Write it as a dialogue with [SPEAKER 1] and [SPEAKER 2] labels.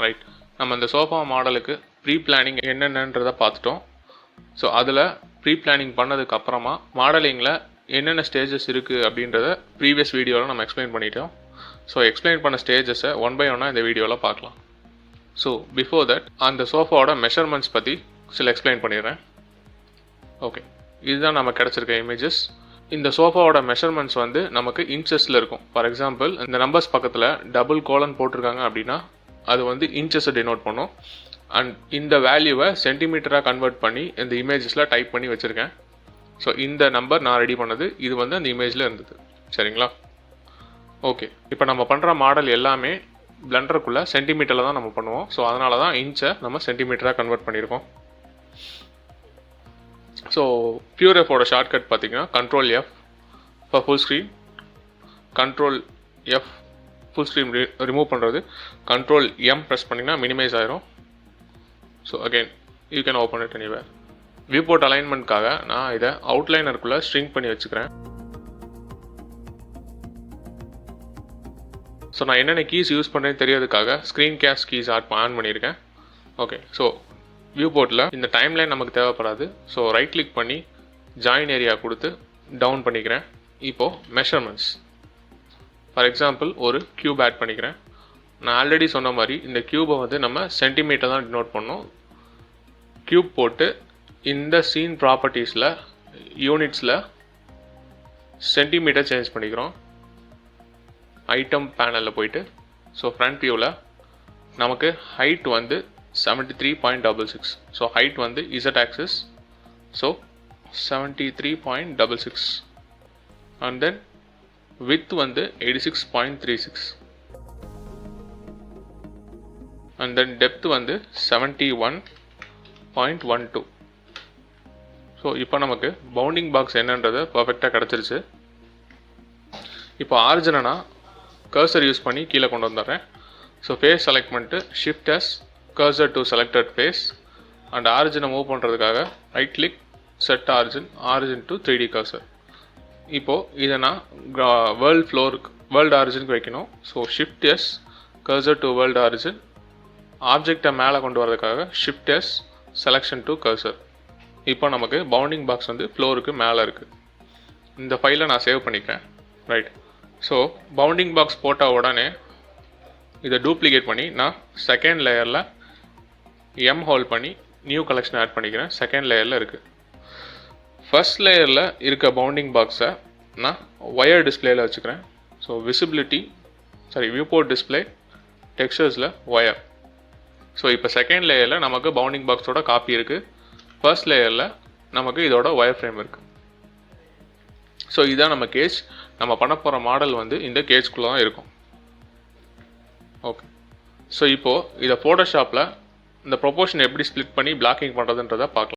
[SPEAKER 1] Right. நம்ம இந்த sofa மாடலுக்கு ப்ரீ பிளானிங் என்னென்னன்றதை பார்த்துட்டோம். ஸோ அதில் ப்ரீ பிளானிங் பண்ணதுக்கு அப்புறமா மாடலிங்கில் என்னென்ன ஸ்டேஜஸ் இருக்குது அப்படின்றத ப்ரீவியஸ் வீடியோவில் நம்ம எக்ஸ்பிளைன் பண்ணிட்டோம். ஸோ எக்ஸ்பிளைன் பண்ண ஸ்டேஜஸை ஒன் பை ஒன்னாக இந்த வீடியோவில் பார்க்கலாம். ஸோ பிஃபோர் தட் அந்த சோஃபாவோட மெஷர்மெண்ட்ஸ் பற்றி சில எக்ஸ்பிளைன் பண்ணிடுறேன். ஓகே, இதுதான் நமக்கு கிடச்சிருக்க இமேஜஸ். இந்த சோஃபாவோட மெஷர்மெண்ட்ஸ் வந்து நமக்கு இன்ச்சஸில் இருக்கும். ஃபார் எக்ஸாம்பிள் இந்த நம்பர்ஸ் பக்கத்தில் டபுள் கோலன் போட்டிருக்காங்க அப்படின்னா அது வந்து இன்ச்சஸை டினோட் பண்ணும். அண்ட் இந்த வேல்யூவை சென்டிமீட்டராக கன்வெர்ட் பண்ணி இந்த இமேஜஸில் டைப் பண்ணி வச்சுருக்கேன். ஸோ இந்த நம்பர் நான் ரெடி பண்ணது, இது வந்து அந்த இமேஜில் இருந்தது. சரிங்களா? ஓகே, இப்போ நம்ம பண்ணுற மாடல் எல்லாமே பிளண்டருக்குள்ளே சென்டிமீட்டரில் தான் நம்ம பண்ணுவோம். ஸோ அதனால தான் இன்ச்சை நம்ம சென்டிமீட்டராக கன்வெர்ட் பண்ணியிருக்கோம். ஸோ பியூர்எஃபோட ஷார்ட்கட் பார்த்தீங்கன்னா Ctrl F for full screen, Ctrl F full screen remove பண்ணுறது, Ctrl M ப்ரெஸ் பண்ணிங்கன்னா மினிமைஸ் ஆயிரும். So again you can open it anywhere. Viewport அலைன்மெண்ட்காக நான் இதை அவுட்லைனருக்குள்ளே ஸ்ட்ரிங் பண்ணி வச்சுக்கிறேன். ஸோ நான் என்னென்ன கீஸ் யூஸ் பண்ணுறேன்னு தெரியறதுக்காக ஸ்க்ரீன் கேஸ்ட் கீஸ் ஆன் பண்ணியிருக்கேன். ஓகே, ஸோ வியூ போர்ட்டில் இந்த டைம்லைன் நமக்கு தேவைப்படாது. ஸோ ரைட் கிளிக் பண்ணி ஜாயின் ஏரியா கொடுத்து டவுன் பண்ணிக்கிறேன். இப்போது மெஷர்மெண்ட்ஸ், ஃபார் எக்ஸாம்பிள் ஒரு க்யூப் ஆட் பண்ணிக்கிறேன். நான் ஆல்ரெடி சொன்ன மாதிரி இந்த க்யூபை வந்து நம்ம சென்டிமீட்டர் தான் டினோட் பண்ணோம். க்யூப் போட்டு இந்த சீன் ப்ராப்பர்ட்டிஸில் யூனிட்ஸில் சென்டிமீட்டர் சேஞ்ச் பண்ணிக்கிறோம். ஐட்டம் பேனலில் போயிட்டு ஸோ ஃப்ரண்ட் வியூவில் நமக்கு ஹைட் வந்து 73.66. ஸோ ஹைட் வந்து Z axis, so 73.66. And then width வந்து 86.36. அண்ட் தென் டெப்த் வந்து 71.12. ஸோ இப்போ நமக்கு பவுண்டிங் பாக்ஸ் என்னன்றது பர்ஃபெக்டாக கிடச்சிருச்சு. இப்போ ஆரிஜினா கர்சர் யூஸ் பண்ணி கீழே கொண்டு வந்துடுறேன். ஸோ ஃபேஸ் செலக்ட் பண்ணிட்டு shift S cursor to selected face and ஆரிஜினை மூவ் பண்ணுறதுக்காக right click set origin to 3D cursor. இப்போது இதை நான் வேர்ல்டு ஆரிஜினுக்கு வைக்கணும். So shift S cursor to world origin, ஆப்ஜெக்டை மேலே கொண்டு வரதுக்காக shift S selection to cursor. இப்போ நமக்கு பவுண்டிங் பாக்ஸ் வந்து ஃப்ளோருக்கு மேலே இருக்குது. இந்த ஃபைலை நான் சேவ் பண்ணிக்கிறேன். ரைட். ஸோ பவுண்டிங் பாக்ஸ் போட்ட உடனே இதை டூப்ளிகேட் பண்ணி நான் செகண்ட் லேயரில் எம் ஹோல்ட் பண்ணி நியூ கலெக்ஷன் ஆட் பண்ணிக்கிறேன். செகண்ட் லேயரில் இருக்குது. ஃபர்ஸ்ட் லேயரில் இருக்க பவுண்டிங் பாக்ஸை நான் ஒயர் டிஸ்பிளேயில் வச்சுக்கிறேன். ஸோ வியூ போர்ட் டிஸ்பிளே டெக்ஸ்சர்ஸில் ஒயர். ஸோ இப்போ செகண்ட் லேயரில் நமக்கு பவுண்டிங் பாக்ஸோட காப்பி இருக்குது. ஃபர்ஸ்ட் லேயரில் நமக்கு இதோட ஒயர் ஃப்ரேம் இருக்குது. ஸோ இதுதான் நம்ம கேஜ். நம்ம பண்ண போகிற மாடல் வந்து இந்த கேஜ்குள்ளே தான் இருக்கும். ஓகே, ஸோ இப்போது இதை ஃபோட்டோஷாப்பில் இந்த ப்ரொபோர்ஷன் எப்படி ஸ்ப்ளிட் பண்ணி பிளாக்கிங் பண்ணுறதுன்றதை பார்க்கலாம்.